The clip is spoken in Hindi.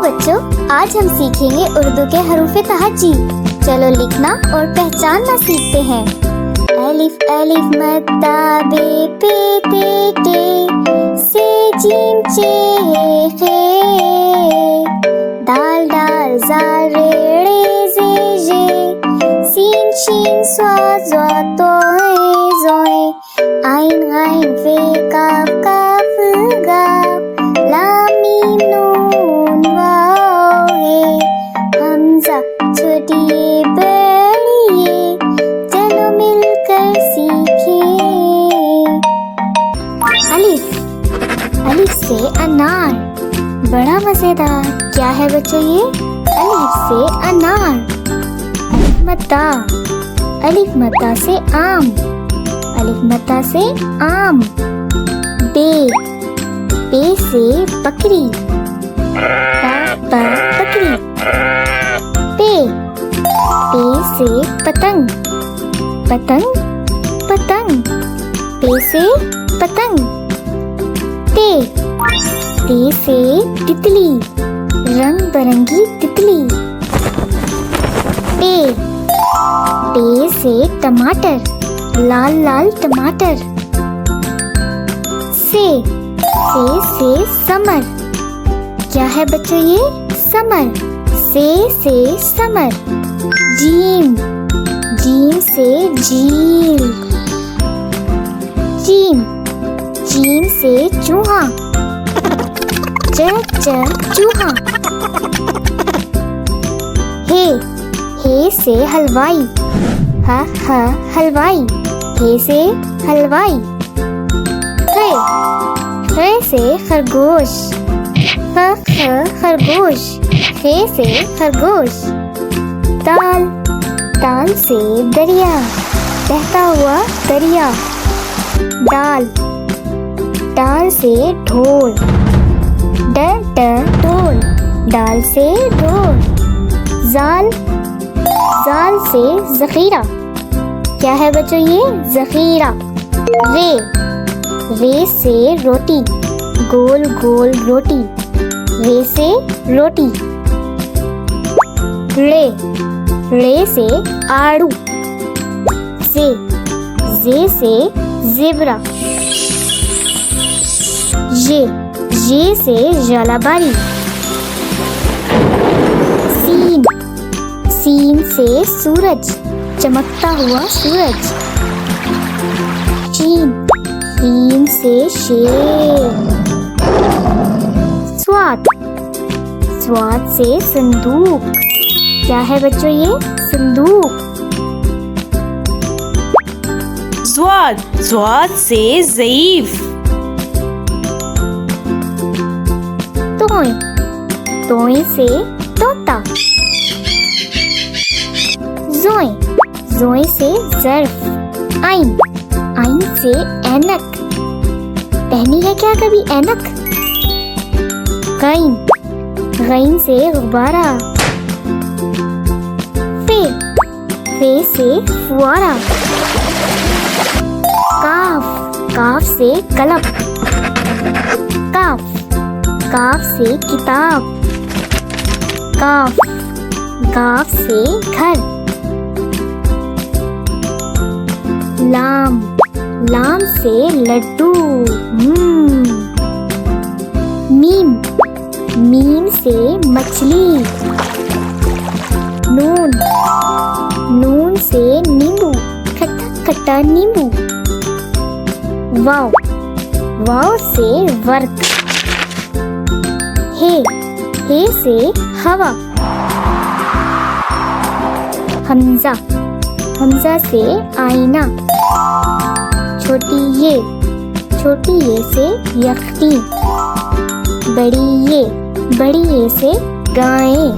बच्चों, आज हम सीखेंगे उर्दू के हरूफ तहज्जी। चलो लिखना और पहचानना सीखते हैं। अलिफ अलिफ मद्दा बे पे ते टे से जीम चे खे दाल दाल जाल रे रे जे जे सीन शीन स्वा ज़्वा तोए ज़ोए आइन गाइन फे काफ काफ गाफ लाम मीम नून वाव हे हमजा छोटी ये बड़ी ये चलो मिलकर सीखें। अलिफ, अलिफ से अनार, बड़ा मजेदार। क्या है बच्चों ये? अलिफ से अनार। अलिफ मद्दा, अलिफ मद्दा से आम, अलिफ मद्दा से आम। बे, बे से बकरी, बकरी। पे, पे से पतंग, पतंग पतंग। पे से पतंग। ते, ते से तितली, रंग बिरंगी तितली। टे, टे से टमाटर, लाल लाल टमाटर। से समर। क्या है बच्चों ये? समर। से समर। जीम, जीम से झील, जीम, जीम से चूहा, चूहा। हे से हलवाई, हलवाई। हे से हलवाई। खे से खरगोश, खरगोश। खे से खरगोश। ताल, ताल से दरिया, बहता हुआ दरिया। डाल, डाल से ढोल, ढोल। डाल से ढोल। जाल, जाल से जखीरा। क्या है बच्चों ये? जखीरा। रे से रोटी, गोल गोल रोटी। रे से रोटी। रे से आड़ू। जे से ज़ेबरा। ये से जलाबारी। सीन से सूरज, चमकता हुआ सूरज। शीन से शेर। स्वाद से संदूक। क्या है बच्चों ये? संदूक। ज़्वाद से ज़ईफ। तोय से तोता। जोए से ज़र्फ। आइन से ऐनक। पहनी है क्या कभी ऐनक? गईन से गुब्बारा। फे से फुआरा। काफ से कलम। काफ से किताब। काफ से घर। लाम से लड्डू। मीम से मछली। नून से नींबू, खट्टा नींबू। वाव से वर्क। हे से हवा। हमजा से आईना। छोटी ये से यख्ती। बड़ी ये से गायें।